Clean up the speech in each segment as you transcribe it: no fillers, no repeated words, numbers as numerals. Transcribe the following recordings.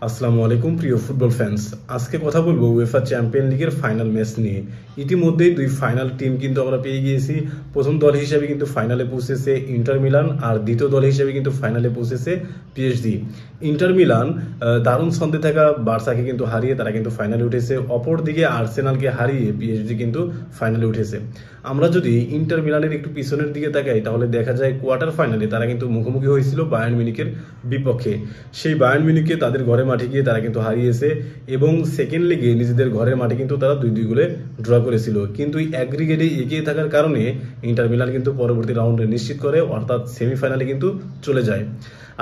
আসসালামু আলাইকুম প্রিয় ফুটবল ফ্যান্স। আজকে কথা বলবো উয়েফা চ্যাম্পিয়ন লিগের ফাইনাল ম্যাচ নিয়ে। ইতিমধ্যেই দুই ফাইনাল টিম কিন্তু আমরা পেয়ে গিয়েছি। প্রথম দল হিসেবে কিন্তু ফাইনালে পৌঁছেছে ইন্টার মিলান, আর দ্বিতীয় দল হিসেবে কিন্তু ফাইনালে পৌঁছেছে পিএসজি। ইন্টার মিলান দারুণ ছন্দে থাকা বার্সাকে কিন্তু হারিয়ে তারা কিন্তু ফাইনালে উঠেছে। অপরদিকে আর্সেনালকে হারিয়ে পিএসজি কিন্তু ফাইনালে উঠেছে। আমরা যদি ইন্টার মিলানের একটু পিছনের দিকে তাকাই তাহলে দেখা যায় কোয়ার্টার ফাইনালে তারা কিন্তু মুখোমুখি হয়েছিল বায়ার্ন মিউনিখের বিপক্ষে। সেই বায়ার্ন মিউনিখকে তাদের ঘরের মাঠে গিয়ে তারা কিন্তু হারিয়েছে এবং সেকেন্ড লেগে নিজেদের ঘরের মাঠে কিন্তু তারা 2-2 গোলে ড্র করেছিল। কিন্তু এই অ্যাগ্রিগেটে এগিয়ে থাকার কারণে ইন্টার মিলান কিন্তু পরবর্তী রাউন্ডে নিশ্চিত করে, অর্থাৎ সেমিফাইনালে কিন্তু চলে যায়।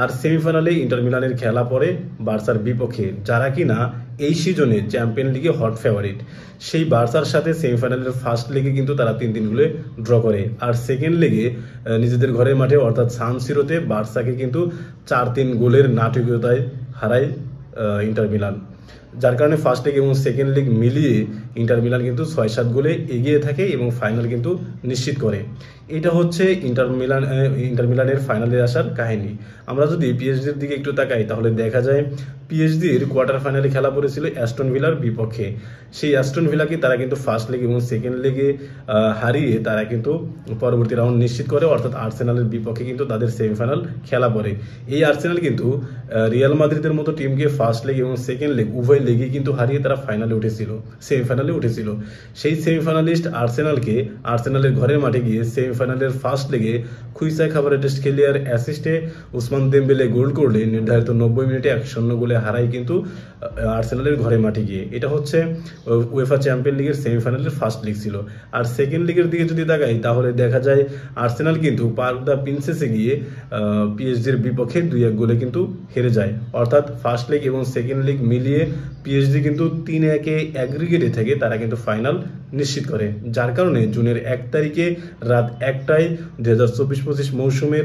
আর সেমিফাইনালে ইন্টার মিলানের খেলা পড়ে বার্সার বিপক্ষে, যারা কিনা এই সিজনে চ্যাম্পিয়ন লিগে হট ফেভারিট। সেই বার্সার সাথে সেমিফাইনালের ফার্স্ট লেগে কিন্তু তারা 3-3 গোলে ড্র করে, আর সেকেন্ড লেগে নিজেদের ঘরের মাঠে অর্থাৎ সান সিরোতে বার্সাকে কিন্তু 4-3 গোলের নাটকীয়তায় হারায় ইন্টার মিলান। যার কারণে ফার্স্ট লেগ এবং সেকেন্ড লেগ মিলিয়ে ইন্টার মিলান কিন্তু 6-7 গোলে এগিয়ে থাকে এবং ফাইনাল কিন্তু নিশ্চিত করে। এটা হচ্ছে ইন্টার মিলানের ফাইনালে আসার কাহিনী। আমরা যদি পিএসজির দিকে একটু তাকাই তাহলে দেখা যায় পিএসজির কোয়ার্টার ফাইনালে খেলা পড়েছিল অ্যাস্টন ভিলার বিপক্ষে। সেই অ্যাস্টন ভিলাকে তারা কিন্তু ফার্স্ট লেগ এবং সেকেন্ড লেগে হারিয়ে তারা কিন্তু পরবর্তী রাউন্ড নিশ্চিত করে, অর্থাৎ আর্সেনালের বিপক্ষে কিন্তু তাদের সেমিফাইনাল খেলা পড়ে। এই আর্সেনাল কিন্তু রিয়াল মাদ্রিদের মতো টিমকে ফার্স্ট লেগ এবং সেকেন্ড লেগ উভয় লেগে কিন্তু হারিয়ে তারা ফাইনালে উঠেছিল, সেমিফাইনালে উঠেছিল। সেই সেমিফাইনালিস্ট আর্সেনালের ঘরের মাঠে গিয়ে সেমিফাইনালের ফার্স্ট লেগে খুইসা খাবারেটেস্ট খেলিয়ার অ্যাসিস্টে উসমান দেমবেলে গোল করলে নির্ধারিত 90 মিনিটে 1-0 গোলে হারায় কিন্তু আর্সেনালের ঘরে মাঠে গিয়ে। এটা হচ্ছে উয়েফা চ্যাম্পিয়ন লিগের সেমিফাইনালের ফার্স্ট লিগ ছিল। আর সেকেন্ড লিগের দিকে যদি তাকাই তাহলে দেখা যায় আর্সেনাল কিন্তু পার্ক দ্য প্রিন্সেসে গিয়ে পিএসজির বিপক্ষে 2-1 গোলে কিন্তু হেরে যায়। অর্থাৎ ফার্স্ট লিগ এবং সেকেন্ড লিগ মিলিয়ে পিএসজি কিন্তু 3-1 অ্যাগ্রিগেটে থেকে তারা কিন্তু ফাইনাল নিশ্চিত করে। যার কারণে জুনের 1 তারিখে রাত 1টায় 2024-25 মৌসুমের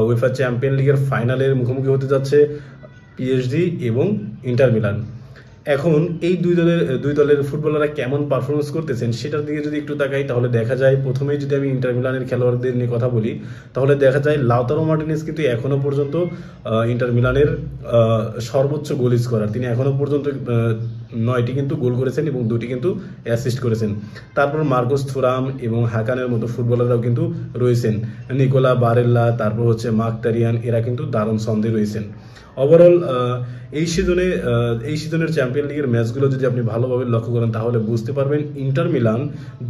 উয়েফা চ্যাম্পিয়ন লিগের ফাইনালের মুখোমুখি হতে যাচ্ছে পিএসজি এবং ইন্টার মিলান। এখন এই দুই দলের ফুটবলাররা কেমন পারফরমেন্স করতেছেন সেটার দিকে যদি একটু তাকাই তাহলে দেখা যায়, প্রথমেই যদি আমি ইন্টার মিলানের খেলোয়াড়দের নিয়ে কথা বলি তাহলে দেখা যায় লাউতারো মার্টিনেজ কিন্তু এখনো পর্যন্ত ইন্টার মিলানের সর্বোচ্চ গোল স্কোরার। তিনি এখনো পর্যন্ত 9টি কিন্তু গোল করেছেন এবং 2টি কিন্তু অ্যাসিস্ট করেছেন। তারপর মার্কোস থুরাম এবং হাকানের মতো ফুটবলাররাও কিন্তু রয়েছেন, নিকোলা বারেল্লা, তারপর হচ্ছে মাকতারিয়ান, এরা কিন্তু দারুণ ছন্দে রয়েছেন। ওভারঅল এই সিজনের চ্যাম্পিয়ন লিগের ম্যাচগুলো যদি আপনি ভালোভাবে লক্ষ্য করেন তাহলে বুঝতে পারবেন ইন্টার মিলান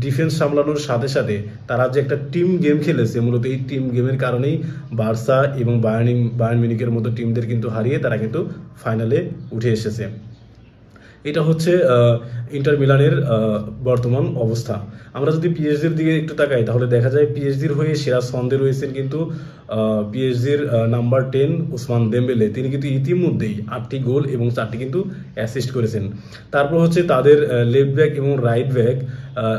ডিফেন্স সামলানোর সাথে সাথে তারা যে একটা টিম গেম খেলেছে, মূলত এই টিম গেমের কারণেই বার্সা এবং বায়ার্ন মিউনিখের মতো টিমদের কিন্তু হারিয়ে তারা কিন্তু ফাইনালে উঠে এসেছে। এটা হচ্ছে ইন্টার মিলানের বর্তমান অবস্থা। আমরা যদি পিএসজির দিকে একটু তাকাই তাহলে দেখা যায় পিএসজির হয়ে সেরা ছন্দে রয়েছেন কিন্তু পিএসজির নাম্বার 10 উসমান দেমবেলে। তিনি কিন্তু ইতিমধ্যেই 8টি গোল এবং 4টি কিন্তু অ্যাসিস্ট করেছেন। তারপর হচ্ছে তাদের লেফট ব্যাক এবং রাইট ব্যাক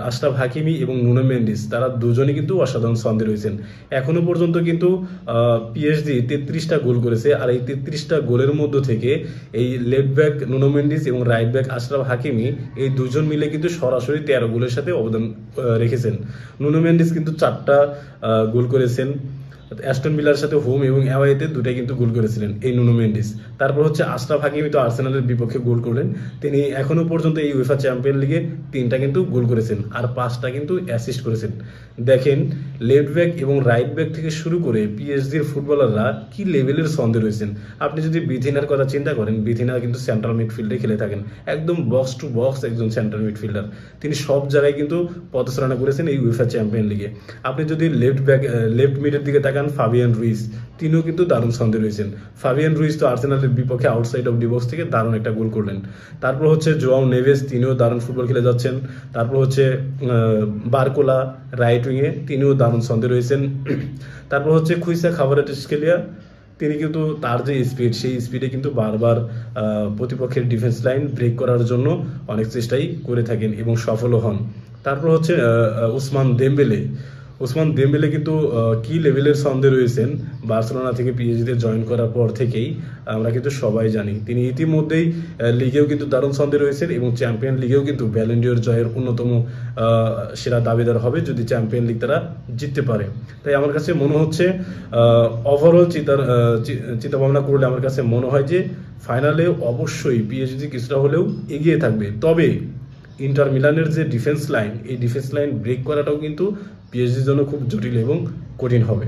আশরাফ হাকিমি এবং নুনো মেন্ডিস, তারা দুজনই কিন্তু অসাধারণ ছন্দে রয়েছেন। এখনো পর্যন্ত কিন্তু পিএসজি 33টা গোল করেছে, আর এই 33টা গোলের মধ্য থেকে এই লেফট ব্যাক নুনো মেন্ডিস এবং রাইট ব্যাক আশরাফ হাকিমি এই দুজন মিলে কিন্তু সরাসরি 13 গোলের সাথে অবদান রেখেছেন। নুনো মেন্ডিস কিন্তু 4টা গোল করেছেন, অ্যাস্টন ভিলার সাথে হোম এবং অ্যাওয়েতে 2টাই কিন্তু গোল করেছিলেন এই নুনো মেন্ডিস। তারপর হচ্ছে আশরাফ হাকিমি তো আর্সেনালের বিপক্ষে গোল করলেন, তিনি এখনো পর্যন্ত এই উয়েফা চ্যাম্পিয়ন লিগে 3টা কিন্তু গোল করেছেন আর 5টা কিন্তু অ্যাসিস্ট করেছেন। দেখেন লেফট ব্যাক এবং রাইট ব্যাক থেকে শুরু করে পিএসজির ফুটবলাররা কি লেভেলের ছন্দে রয়েছেন। আপনি যদি বিথিনার কথা চিন্তা করেন, বিথিনা কিন্তু সেন্ট্রাল মিডফিল্ডে খেলে থাকেন, একদম বক্স টু বক্স একজন সেন্ট্রাল মিডফিল্ডার। তিনি সব জায়গায় কিন্তু পদচারণা করেছেন এই উয়েফা চ্যাম্পিয়ন লিগে। আপনি যদি লেফট মিডের দিকে তাকান, ফাবিয়ান রুইস তিনিও কিন্তু দারুণ ছন্দে রয়েছেন। ফাবিয়ান রুইস তো আর্সেনালের বিপক্ষে আউটসাইড অফ ডি বক্স থেকে দারুণ একটা গোল করলেন। তারপর হচ্ছে জোয়াও নেভেস, তিনিও দারুণ ফুটবল খেলে যাচ্ছেন। তারপর হচ্ছে বারকোলা রাইট উইংয়ে, তিনিও দারুণ ছন্দে রয়েছেন। তারপর হচ্ছে খুইসা খাবারেটেস্ট খেলিয়া, তিনি কিন্তু তার যে স্পিড সেই স্পিডে কিন্তু বারবার প্রতিপক্ষের ডিফেন্স লাইন ব্রেক করার জন্য অনেক চেষ্টাই করে থাকেন এবং সফলও হন। তারপর হচ্ছে উসমান দেমবেলে, ওসমান দেমবেলে কিন্তু কি লেভেলের ছন্দে রয়েছেন বার্সেলোনা থেকে পিএসজিতে জয়েন করার পর থেকেই আমরা কিন্তু সবাই জানি। তিনি ইতিমধ্যেই লিগেও কিন্তু দারুণ ছন্দে রয়েছেন এবং চ্যাম্পিয়ন লিগেও কিন্তু ব্যালন ডিওর জয়ের অন্যতম সেরা দাবিদার হবে যদি চ্যাম্পিয়ন লিগ তারা জিততে পারে। তাই আমার কাছে মনে হচ্ছে ওভারঅল চিন্তা ভাবনা করলে আমার কাছে মনে হয় যে ফাইনালে অবশ্যই পিএসজি কিছুটা হলেও এগিয়ে থাকবে। তবে ইন্টার মিলানের যে ডিফেন্স লাইন, এই ডিফেন্স লাইন ব্রেক করাটাও কিন্তু পিএসজির জন্য খুব জটিল এবং কঠিন হবে।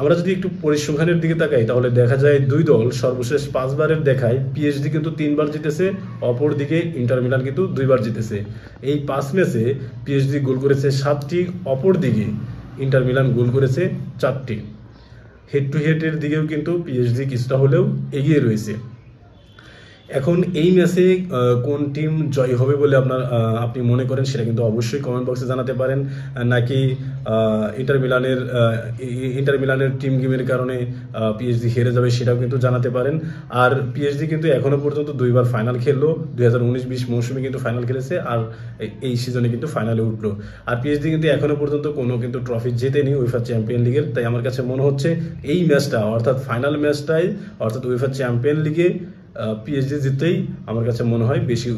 আমরা যদি একটু পরিসংখ্যানের দিকে তাকাই তাহলে দেখা যায় দুই দল সর্বশেষ 5 বারের দেখায় পিএসজি কিন্তু 3 বার জিতেছে, অপর দিকে ইন্টার মিলান কিন্তু 2 বার জিতেছে। এই 5 ম্যাচে পিএসজি গোল করেছে 7টি, অপর দিকে ইন্টার মিলান গোল করেছে 4টি। হেড টু হেডের দিকেও কিন্তু পিএসজি কিছুটা হলেও এগিয়ে রয়েছে। এখন এই ম্যাচে কোন টিম জয় হবে বলে আপনি মনে করেন সেটা কিন্তু অবশ্যই কমেন্ট বক্সে জানাতে পারেন, নাকি ইন্টার মিলানের টিম গেমের কারণে পিএসজি হেরে যাবে সেটাও কিন্তু জানাতে পারেন। আর পিএসজি কিন্তু এখনো পর্যন্ত 2 বার ফাইনাল খেললো, 2019-20 মৌসুমে কিন্তু ফাইনাল খেলেছে, আর এই সিজনে কিন্তু ফাইনালে উঠলো। আর পিএসজি কিন্তু এখনো পর্যন্ত কোনো কিন্তু ট্রফি জেতেনি উয়েফা চ্যাম্পিয়ন লিগের। তাই আমার কাছে মনে হচ্ছে এই ম্যাচটা অর্থাৎ ফাইনাল ম্যাচটাই অর্থাৎ উয়েফা চ্যাম্পিয়ন লিগে পিএসজি জিততেই আমার কাছে মনে হয় বেশি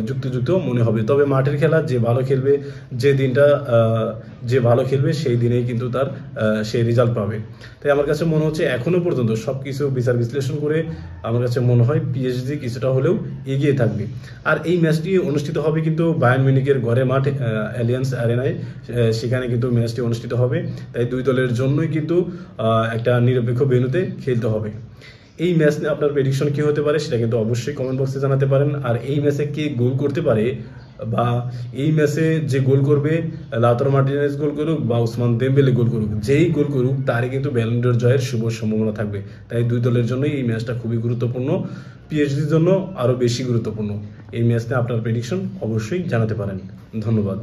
যুক্তিযুক্ত মনে হবে। তবে মাঠের খেলা যে ভালো খেলবে, যে ভালো খেলবে সেই দিনেই কিন্তু তার সেই রেজাল্ট পাবে। তাই আমার কাছে মনে হচ্ছে এখনো পর্যন্ত সবকিছু বিচার বিশ্লেষণ করে আমার কাছে মনে হয় পিএসজি কিছুটা হলেও এগিয়ে থাকবে। আর এই ম্যাচটি অনুষ্ঠিত হবে কিন্তু বায়ার্ন মিউনিখের ঘরে মাঠ অ্যালিয়ান্স অ্যারেনায়, সেখানে কিন্তু ম্যাচটি অনুষ্ঠিত হবে। তাই দুই দলের জন্যই কিন্তু একটা নিরপেক্ষ ভেন্যুতে খেলতে হবে। এই ম্যাচ নিয়ে আপনার প্রেডিকশন কি হতে পারে সেটা কিন্তু অবশ্যই কমেন্ট বক্সে জানাতে পারেন। আর এই ম্যাচে কে গোল করতে পারে, বা এই ম্যাচে যে গোল করবে, লাউতারো মার্টিনেজ গোল করুক বা ওসমান দেমবেলে গোল করুক, যেই গোল করুক তারই কিন্তু ব্যালন ডিওর জয়ের শুভ সম্ভাবনা থাকবে। তাই দুই দলের জন্যই এই ম্যাচটা খুবই গুরুত্বপূর্ণ, পিএসজির জন্য আরও বেশি গুরুত্বপূর্ণ। এই ম্যাচ নিয়ে আপনার প্রেডিকশন অবশ্যই জানাতে পারেন। ধন্যবাদ।